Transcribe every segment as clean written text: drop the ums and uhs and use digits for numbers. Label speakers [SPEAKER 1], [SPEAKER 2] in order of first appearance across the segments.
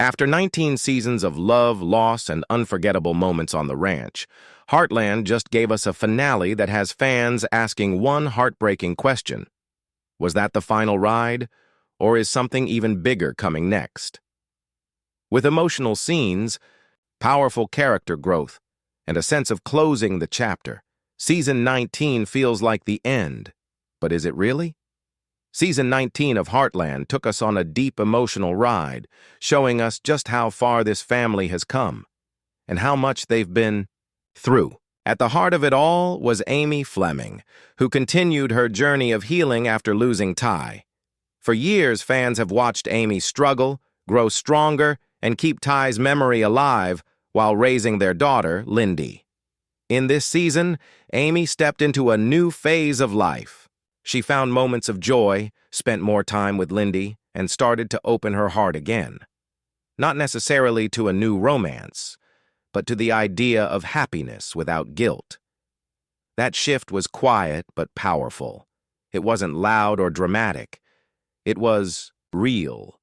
[SPEAKER 1] After 19 seasons of love, loss, and unforgettable moments on the ranch, Heartland just gave us a finale that has fans asking one heartbreaking question. Was that the final ride, or is something even bigger coming next? With emotional scenes, powerful character growth, and a sense of closing the chapter, Season 19 feels like the end. But is it really? Season 19 of Heartland took us on a deep emotional ride, showing us just how far this family has come, and how much they've been through. At the heart of it all was Amy Fleming, who continued her journey of healing after losing Ty. For years, fans have watched Amy struggle, grow stronger, and keep Ty's memory alive while raising their daughter, Lindy. In this season, Amy stepped into a new phase of life. She found moments of joy, spent more time with Lindy, and started to open her heart again. Not necessarily to a new romance, but to the idea of happiness without guilt. That shift was quiet but powerful. It wasn't loud or dramatic. It was real.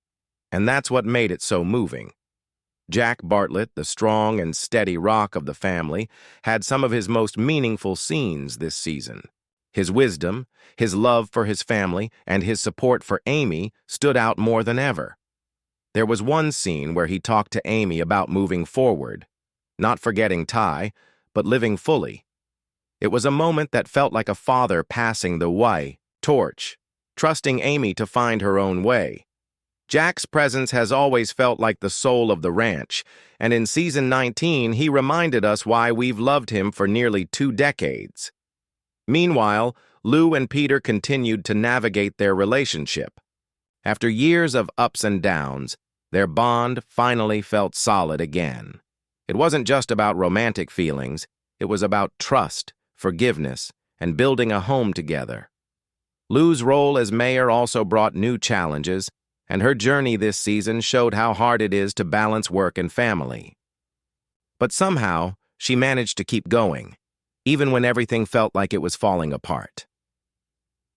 [SPEAKER 1] And that's what made it so moving. Jack Bartlett, the strong and steady rock of the family, had some of his most meaningful scenes this season. His wisdom, his love for his family, and his support for Amy stood out more than ever. There was one scene where he talked to Amy about moving forward, not forgetting Ty, but living fully. It was a moment that felt like a father passing the torch, trusting Amy to find her own way. Jack's presence has always felt like the soul of the ranch, and in Season 19 he reminded us why we've loved him for nearly 2 decades. Meanwhile, Lou and Peter continued to navigate their relationship. After years of ups and downs, their bond finally felt solid again. It wasn't just about romantic feelings, it was about trust, forgiveness, and building a home together. Lou's role as mayor also brought new challenges, and her journey this season showed how hard it is to balance work and family. But somehow, she managed to keep going, even when everything felt like it was falling apart.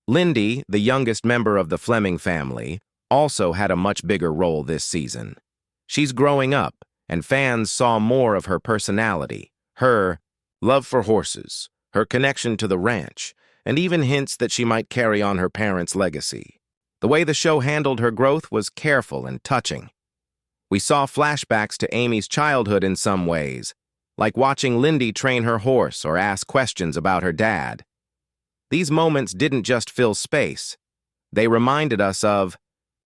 [SPEAKER 1] Lindy, the youngest member of the Fleming family, also had a much bigger role this season. She's growing up, and fans saw more of her personality, her love for horses, her connection to the ranch, and even hints that she might carry on her parents' legacy. The way the show handled her growth was careful and touching. We saw flashbacks to Amy's childhood in some ways, like watching Lindy train her horse or ask questions about her dad. These moments didn't just fill space. They reminded us of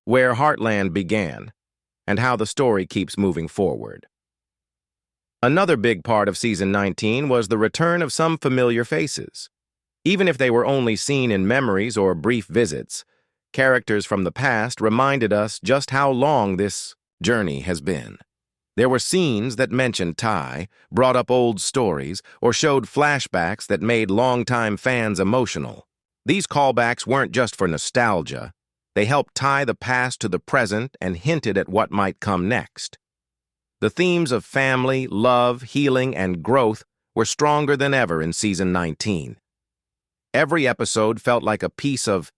[SPEAKER 1] where Heartland began and how the story keeps moving forward. Another big part of Season 19 was the return of some familiar faces. Even if they were only seen in memories or brief visits, characters from the past reminded us just how long this journey has been. There were scenes that mentioned Ty, brought up old stories, or showed flashbacks that made longtime fans emotional. These callbacks weren't just for nostalgia. They helped tie the past to the present and hinted at what might come next. The themes of family, love, healing, and growth were stronger than ever in Season 19. Every episode felt like a piece of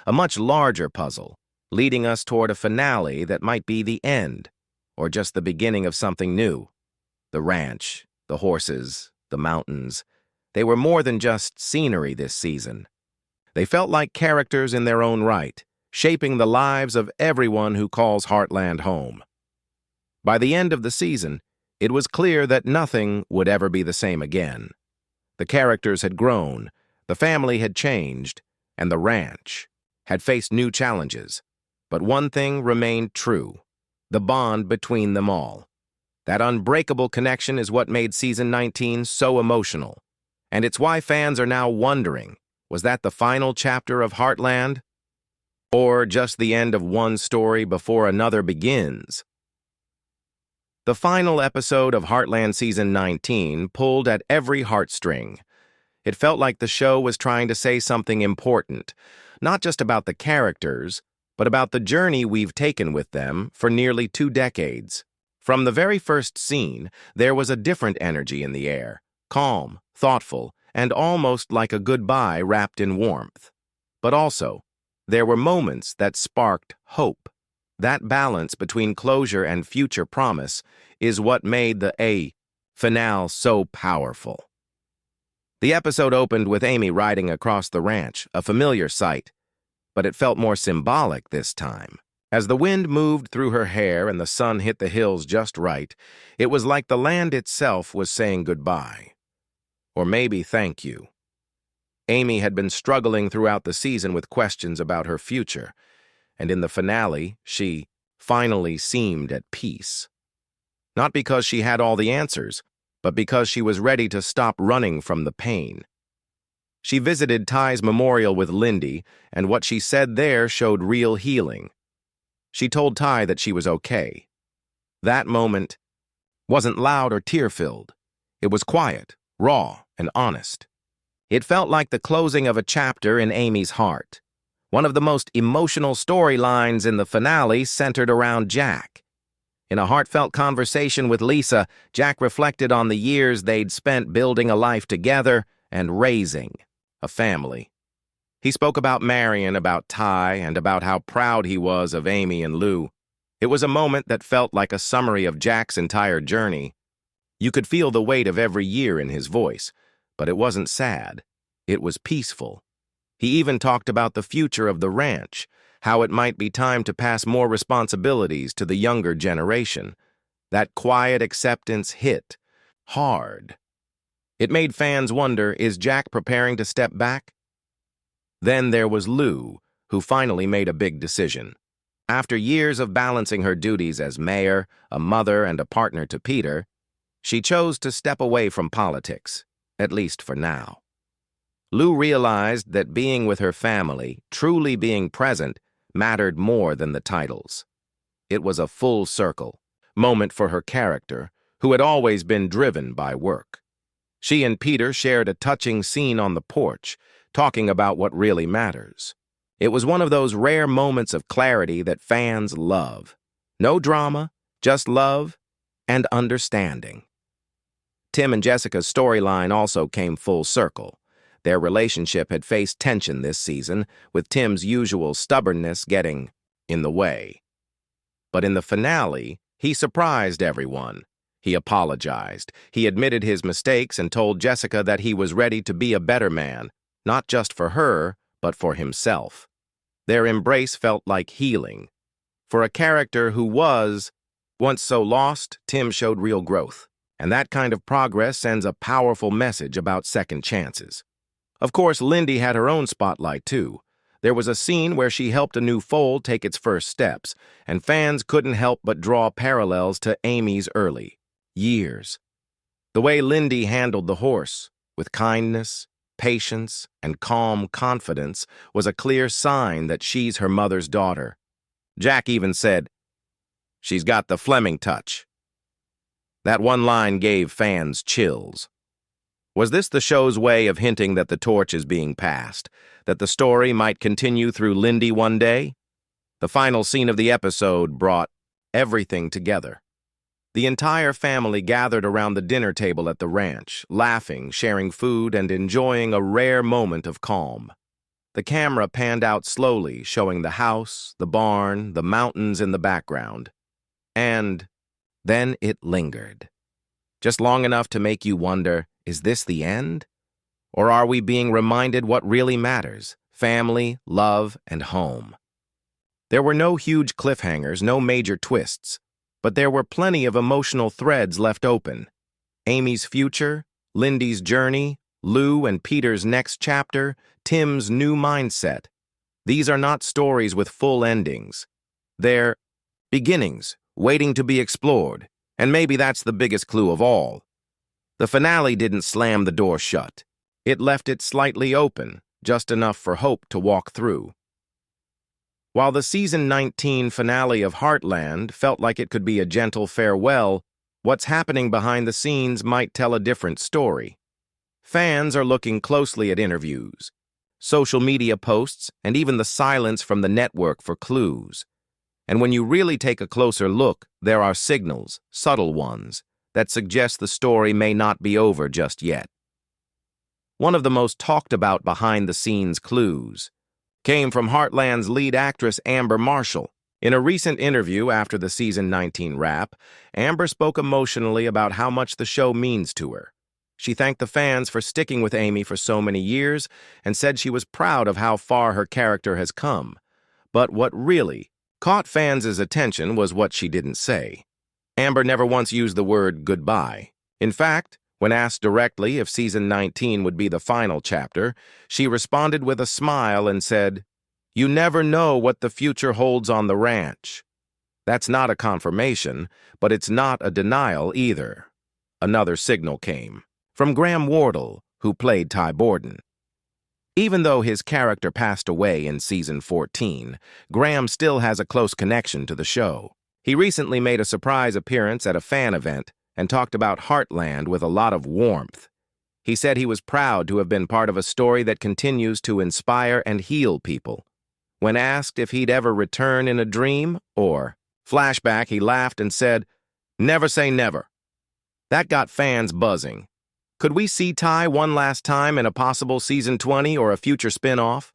[SPEAKER 1] a much larger puzzle, leading us toward a finale that might be the end, or just the beginning of something new. The ranch, the horses, the mountains, they were more than just scenery this season. They felt like characters in their own right, shaping the lives of everyone who calls Heartland home. By the end of the season, it was clear that nothing would ever be the same again. The characters had grown, the family had changed, and the ranch had faced new challenges. But one thing remained true: the bond between them all. That unbreakable connection is what made Season 19 so emotional. And it's why fans are now wondering, was that the final chapter of Heartland? Or just the end of one story before another begins? The final episode of Heartland Season 19 pulled at every heartstring. It felt like the show was trying to say something important, not just about the characters, but about the journey we've taken with them for nearly 2 decades. From the very first scene, there was a different energy in the air, calm, thoughtful, and almost like a goodbye wrapped in warmth. But also, there were moments that sparked hope. That balance between closure and future promise is what made the finale so powerful. The episode opened with Amy riding across the ranch, a familiar sight, but it felt more symbolic this time. As the wind moved through her hair and the sun hit the hills just right, it was like the land itself was saying goodbye. Or maybe thank you. Amy had been struggling throughout the season with questions about her future, and in the finale, she finally seemed at peace. Not because she had all the answers, but because she was ready to stop running from the pain. She visited Ty's memorial with Lindy, and what she said there showed real healing. She told Ty that she was okay. That moment wasn't loud or tear-filled. It was quiet, raw, and honest. It felt like the closing of a chapter in Amy's heart. One of the most emotional storylines in the finale centered around Jack. In a heartfelt conversation with Lisa, Jack reflected on the years they'd spent building a life together and raising a family. He spoke about Marion, about Ty, and about how proud he was of Amy and Lou. It was a moment that felt like a summary of Jack's entire journey. You could feel the weight of every year in his voice, but it wasn't sad. It was peaceful. He even talked about the future of the ranch, how it might be time to pass more responsibilities to the younger generation. That quiet acceptance hit hard. It made fans wonder, is Jack preparing to step back? Then there was Lou, who finally made a big decision. After years of balancing her duties as mayor, a mother, and a partner to Peter, she chose to step away from politics, at least for now. Lou realized that being with her family, truly being present, mattered more than the titles. It was a full circle moment for her character, who had always been driven by work. She and Peter shared a touching scene on the porch, talking about what really matters. It was one of those rare moments of clarity that fans love. No drama, just love and understanding. Tim and Jessica's storyline also came full circle. Their relationship had faced tension this season, with Tim's usual stubbornness getting in the way. But in the finale, he surprised everyone. He apologized. He admitted his mistakes and told Jessica that he was ready to be a better man, not just for her, but for himself. Their embrace felt like healing. For a character who was once so lost, Tim showed real growth. And that kind of progress sends a powerful message about second chances. Of course, Lindy had her own spotlight, too. There was a scene where she helped a new foal take its first steps, and fans couldn't help but draw parallels to Amy's early years. The way Lindy handled the horse, with kindness, patience, and calm confidence, was a clear sign that she's her mother's daughter. Jack even said, "She's got the Fleming touch." That one line gave fans chills. Was this the show's way of hinting that the torch is being passed, that the story might continue through Lindy one day? The final scene of the episode brought everything together. The entire family gathered around the dinner table at the ranch, laughing, sharing food, and enjoying a rare moment of calm. The camera panned out slowly, showing the house, the barn, the mountains in the background. And then it lingered. Just long enough to make you wonder, is this the end? Or are we being reminded what really matters? Family, love, and home. There were no huge cliffhangers, no major twists, but there were plenty of emotional threads left open. Amy's future, Lindy's journey, Lou and Peter's next chapter, Tim's new mindset. These are not stories with full endings. They're beginnings, waiting to be explored, and maybe that's the biggest clue of all. The finale didn't slam the door shut. It left it slightly open, just enough for hope to walk through. While the season 19 finale of Heartland felt like it could be a gentle farewell, what's happening behind the scenes might tell a different story. Fans are looking closely at interviews, social media posts, and even the silence from the network for clues. And when you really take a closer look, there are signals, subtle ones, that suggest the story may not be over just yet. One of the most talked about behind-the-scenes clues came from Heartland's lead actress Amber Marshall. In a recent interview after the season 19 wrap, Amber spoke emotionally about how much the show means to her. She thanked the fans for sticking with Amy for so many years and said she was proud of how far her character has come. But what really caught fans' attention was what she didn't say. Amber never once used the word goodbye. In fact, when asked directly if season 19 would be the final chapter, she responded with a smile and said, "You never know what the future holds on the ranch." That's not a confirmation, but it's not a denial either. Another signal came from Graham Wardle, who played Ty Borden. Even though his character passed away in season 14, Graham still has a close connection to the show. He recently made a surprise appearance at a fan event and talked about Heartland with a lot of warmth. He said he was proud to have been part of a story that continues to inspire and heal people. When asked if he'd ever return in a dream or flashback, he laughed and said, "Never say never." That got fans buzzing. Could we see Ty one last time in a possible season 20 or a future spin-off?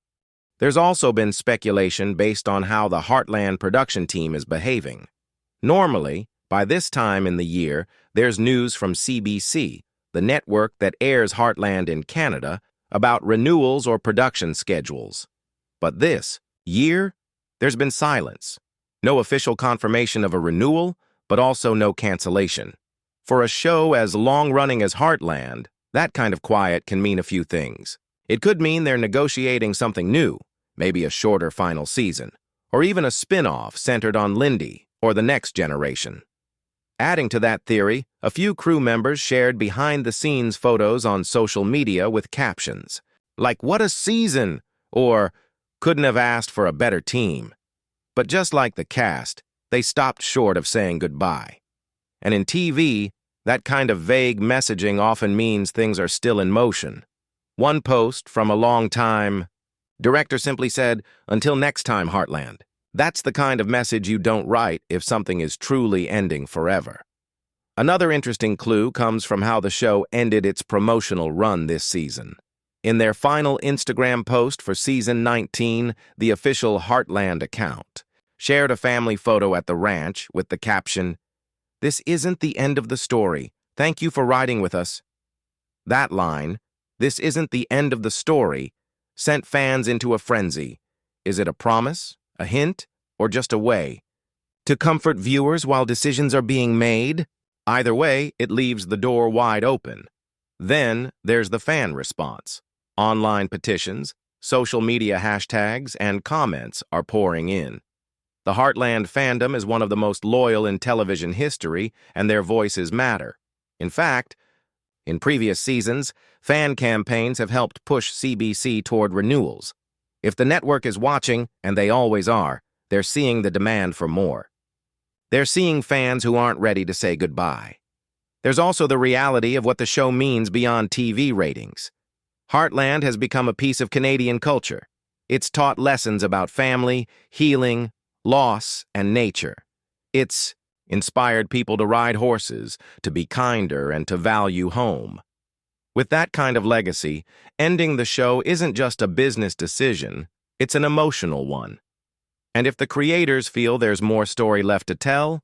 [SPEAKER 1] There's also been speculation based on how the Heartland production team is behaving. Normally, by this time in the year, there's news from CBC, the network that airs Heartland in Canada, about renewals or production schedules. But this year, there's been silence. No official confirmation of a renewal, but also no cancellation. For a show as long-running as Heartland, that kind of quiet can mean a few things. It could mean they're negotiating something new, maybe a shorter final season, or even a spin-off centered on Lindy or the next generation. Adding to that theory, a few crew members shared behind-the-scenes photos on social media with captions like, "What a season!" or "Couldn't have asked for a better team." But just like the cast, they stopped short of saying goodbye. And in TV, that kind of vague messaging often means things are still in motion. One post from a long-time director simply said, "Until next time, Heartland." That's the kind of message you don't write if something is truly ending forever. Another interesting clue comes from how the show ended its promotional run this season. In their final Instagram post for season 19, the official Heartland account shared a family photo at the ranch with the caption, "This isn't the end of the story. Thank you for riding with us." That line, "This isn't the end of the story," sent fans into a frenzy. Is it a promise, a hint, or just a way to comfort viewers while decisions are being made? Either way, it leaves the door wide open. Then there's the fan response. Online petitions, social media hashtags, and comments are pouring in. The Heartland fandom is one of the most loyal in television history, and their voices matter. In fact, in previous seasons, fan campaigns have helped push CBC toward renewals. If the network is watching, and they always are, they're seeing the demand for more. They're seeing fans who aren't ready to say goodbye. There's also the reality of what the show means beyond TV ratings. Heartland has become a piece of Canadian culture. It's taught lessons about family, healing, loss, and nature. It's inspired people to ride horses, to be kinder, and to value home. With that kind of legacy, ending the show isn't just a business decision, it's an emotional one. And if the creators feel there's more story left to tell,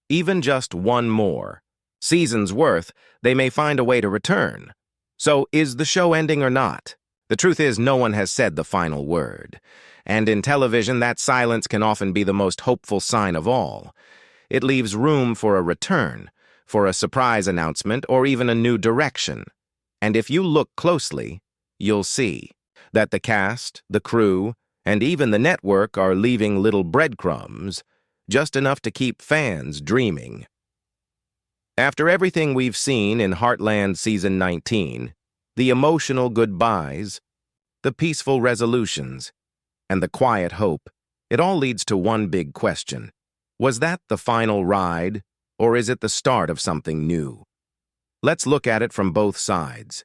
[SPEAKER 1] even just one more season's worth, they may find a way to return. So, is the show ending or not? The truth is, no one has said the final word. And in television, that silence can often be the most hopeful sign of all. It leaves room for a return, for a surprise announcement, or even a new direction. And if you look closely, you'll see that the cast, the crew, and even the network are leaving little breadcrumbs, just enough to keep fans dreaming. After everything we've seen in Heartland Season 19, the emotional goodbyes, the peaceful resolutions, and the quiet hope, it all leads to one big question. Was that the final ride, or is it the start of something new? Let's look at it from both sides.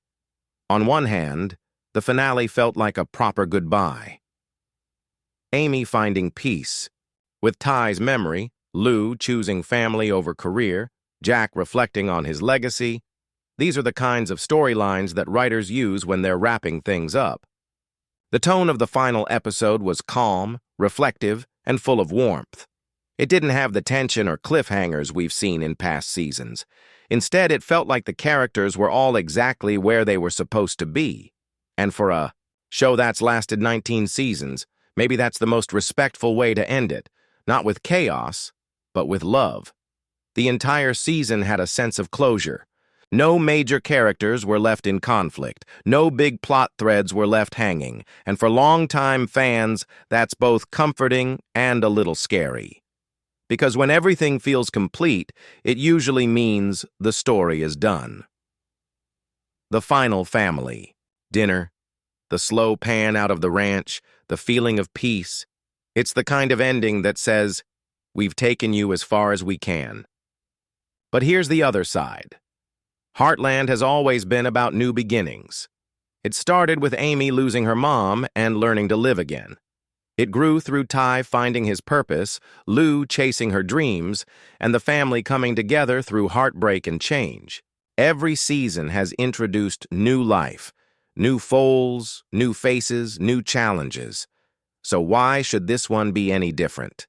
[SPEAKER 1] On one hand, the finale felt like a proper goodbye. Amy finding peace. With Ty's memory, Lou choosing family over career, Jack reflecting on his legacy. These are the kinds of storylines that writers use when they're wrapping things up. The tone of the final episode was calm, reflective, and full of warmth. It didn't have the tension or cliffhangers we've seen in past seasons. Instead, it felt like the characters were all exactly where they were supposed to be. And for a show that's lasted 19 seasons, maybe that's the most respectful way to end it. Not with chaos, but with love. The entire season had a sense of closure. No major characters were left in conflict. No big plot threads were left hanging. And for longtime fans, that's both comforting and a little scary. Because when everything feels complete, it usually means the story is done. The final family. Dinner. The slow pan out of the ranch. The feeling of peace. It's the kind of ending that says, we've taken you as far as we can. But here's the other side. Heartland has always been about new beginnings. It started with Amy losing her mom and learning to live again. It grew through Ty finding his purpose, Lou chasing her dreams, and the family coming together through heartbreak and change. Every season has introduced new life, new foals, new faces, new challenges. So why should this one be any different?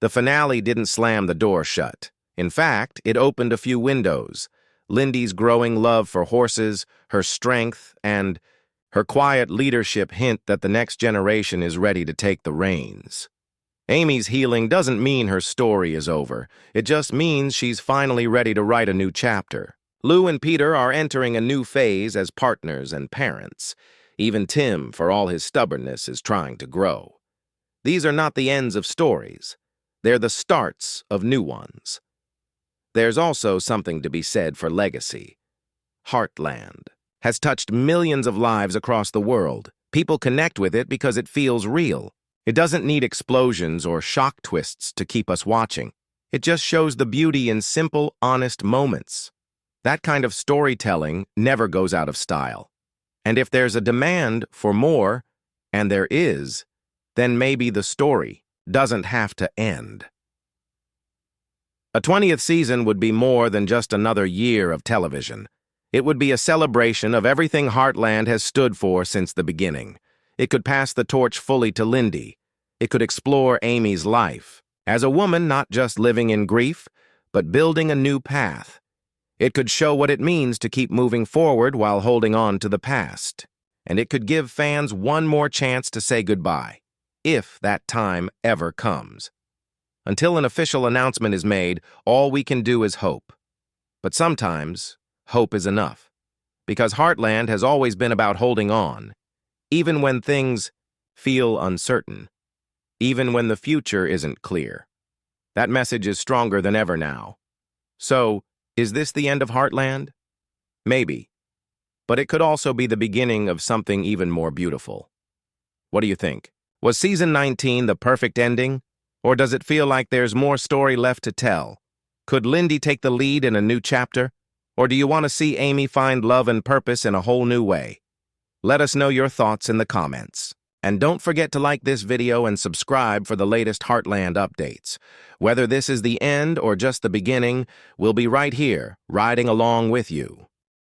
[SPEAKER 1] The finale didn't slam the door shut. In fact, it opened a few windows. Lindy's growing love for horses, her strength, and her quiet leadership hint that the next generation is ready to take the reins. Amy's healing doesn't mean her story is over. It just means she's finally ready to write a new chapter. Lou and Peter are entering a new phase as partners and parents. Even Tim, for all his stubbornness, is trying to grow. These are not the ends of stories. They're the starts of new ones. There's also something to be said for legacy. Heartland has touched millions of lives across the world. People connect with it because it feels real. It doesn't need explosions or shock twists to keep us watching. It just shows the beauty in simple, honest moments. That kind of storytelling never goes out of style. And if there's a demand for more, and there is, then maybe the story doesn't have to end. A 20th season would be more than just another year of television. It would be a celebration of everything Heartland has stood for since the beginning. It could pass the torch fully to Lindy. It could explore Amy's life, as a woman not just living in grief, but building a new path. It could show what it means to keep moving forward while holding on to the past. And it could give fans one more chance to say goodbye, if that time ever comes. Until an official announcement is made, all we can do is hope. But sometimes, hope is enough. Because Heartland has always been about holding on, even when things feel uncertain, even when the future isn't clear. That message is stronger than ever now. So, is this the end of Heartland? Maybe. But it could also be the beginning of something even more beautiful. What do you think? Was season 19 the perfect ending? Or does it feel like there's more story left to tell? Could Lindy take the lead in a new chapter? Or do you want to see Amy find love and purpose in a whole new way? Let us know your thoughts in the comments. And don't forget to like this video and subscribe for the latest Heartland updates. Whether this is the end or just the beginning, we'll be right here, riding along with you.